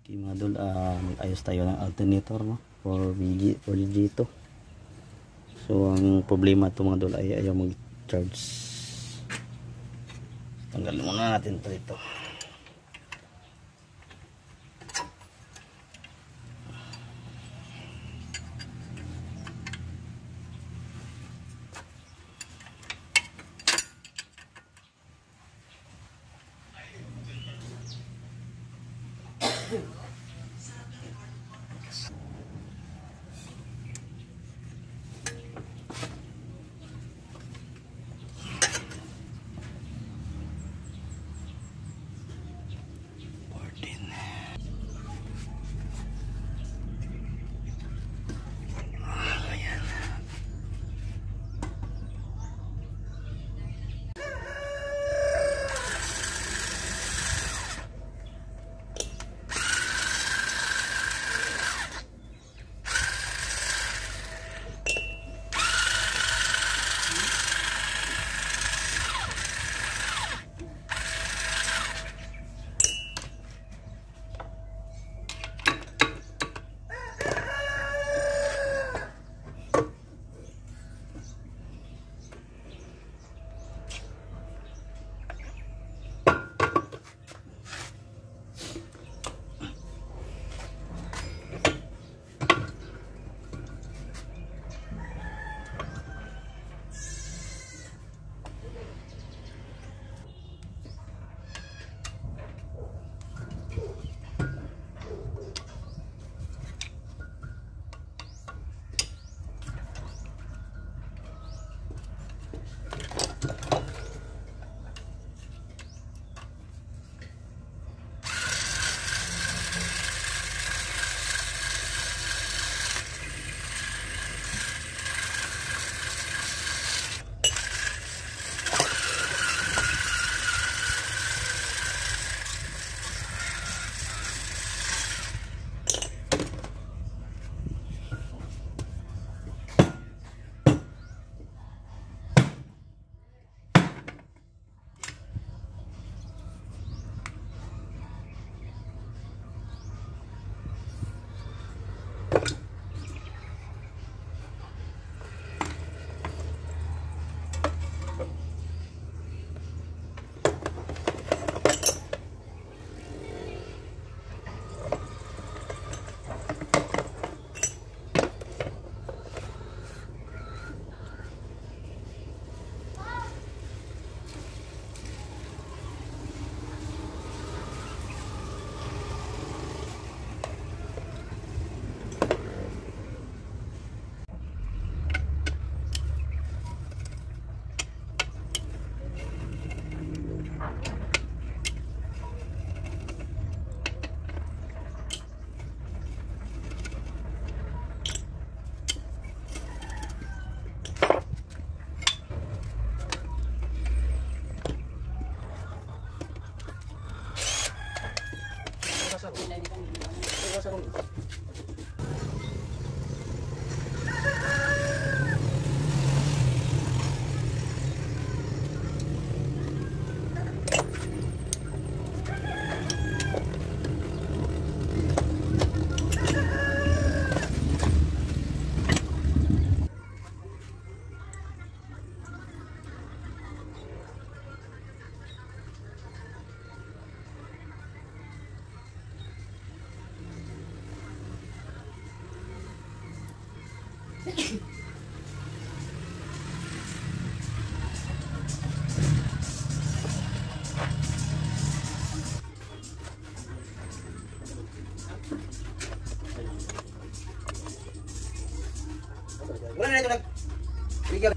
Okay mga idol, mag-ayos tayo ng alternator, no? For G2. So ang problema ito mga idol ay ayaw mag-charge. Tanggalin muna natin ito dito. Wala na ito nag-bigyan.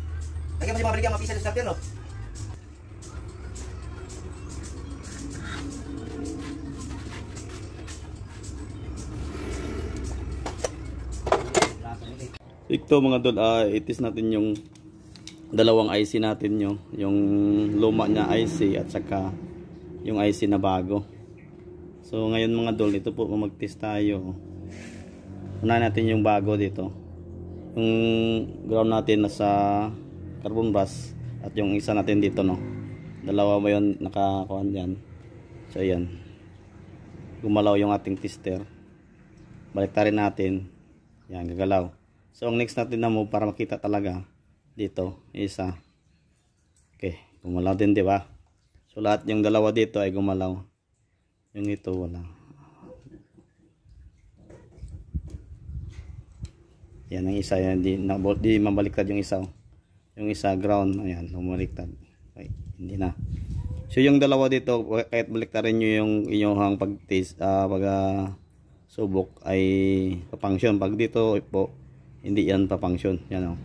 Lagyan mo si mga baligyan mapisa sa starter, no? Ito mga idol, itis natin yung dalawang IC natin yung luma niya IC at saka yung IC na bago. So ngayon mga idol, ito po mag-test tayo. Una natin yung bago dito. Yung ground natin nasa carbon brass at yung isa natin dito, no. Dalawa ba yun nakakuha dyan. So ayan. gumalaw yung ating tester. Baliktarin natin. Yan, gagalaw. So ang next natin na move para makita talaga dito, isa. Okay, gumalaw din, di ba? So lahat yung dalawa dito ay gumalaw. Yung ito wala. Yan ang isa, yan di mabaliktad yung isa. Yung isa ground, ayan, bumaliktad. Okay, hindi na. So yung dalawa dito, kahit baliktarin nyo yung inyong pag-test, subok ay pa-function. Pag dito po, hindi yan pa-function. Yan o.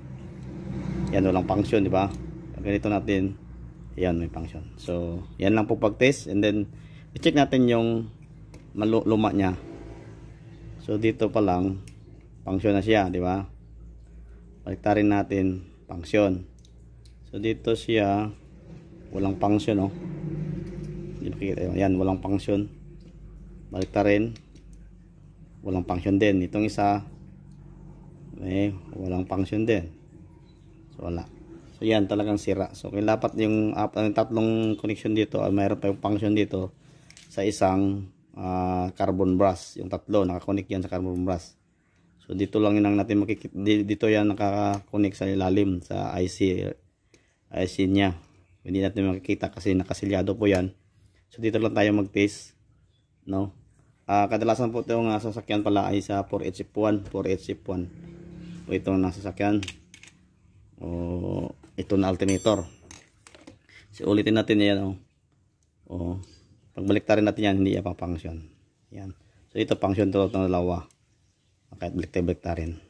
Yan walang function, di ba? Pag ganito natin, yan may function. So yan lang po pag-test, and then i-check natin yung luma niya. So dito pa lang function na siya, di ba? Baliktarin natin, function. So dito siya walang function, oh. Hindi makikita. Yan, walang function. Baliktarin, walang function din. Itong isa walang function din. So wala. So yan, talagang sira. So dapat yung tatlong connection dito, mayroon pa yung function dito sa isang carbon brush. Yung tatlo nakakonect yan sa carbon brush. So dito lang yun ang natin makikita. Dito yan nakaka-connect sa ilalim sa IC niya. Hindi natin makikita kasi nakasilyado po yan. So dito lang tayo mag-test, no? Kadalasan po itong sasakyan pala ay sa 4HF1 o itong nasasakyan o ito na alternator. So ulitin natin yan, oh. Pagbaliktarin natin yan, hindi yan pang-function. Yan. So ito function to ng dalawa. Kahit baliktarin.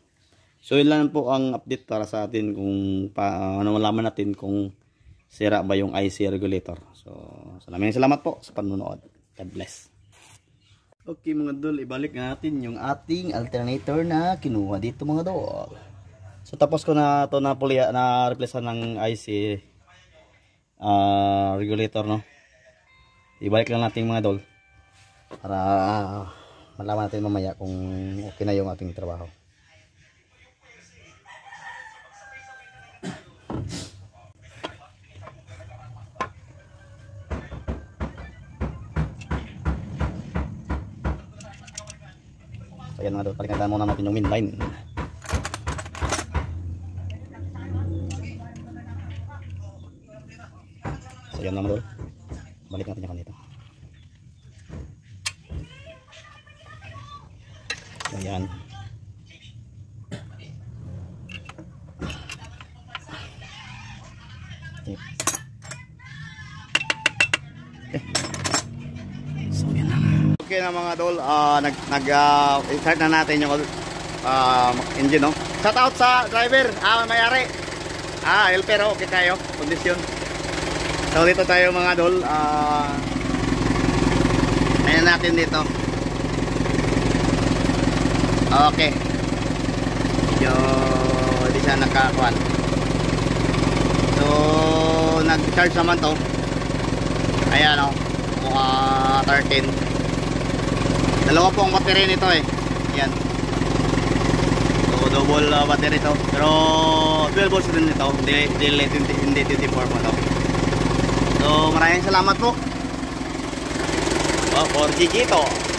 So yun lang po ang update para sa atin kung malaman natin kung sira ba yung IC regulator. So salamat po sa panunood. God bless. Okay mga dol, ibalik natin yung ating alternator na kinuha dito mga dol. So tapos ko na ito na replacean ng IC regulator, no. Ibalik lang natin mga dol para malaman natin mamaya kung okay na yung ating trabaho. So yan mga dol, palitan muna natin yung main line. So yan mga dol, balik natin yung kanito. Ayan. Okay. So yan na. Okay na mga dol, start na natin yung engine, no. Shout out sa driver, may-ari. Helper, okay tayo, kondisyon. So dito tayo mga dol, ayan natin dito. Okay. Medyo hindi siya nakakuan. So nag-charge naman to. Ayan, oh. Mukha 13. Dalawa po ang battery nito eh. Ayan. So double battery to. Pero 12 volts din nito. Hindi 24 po to. So maraming salamat po. 4G to.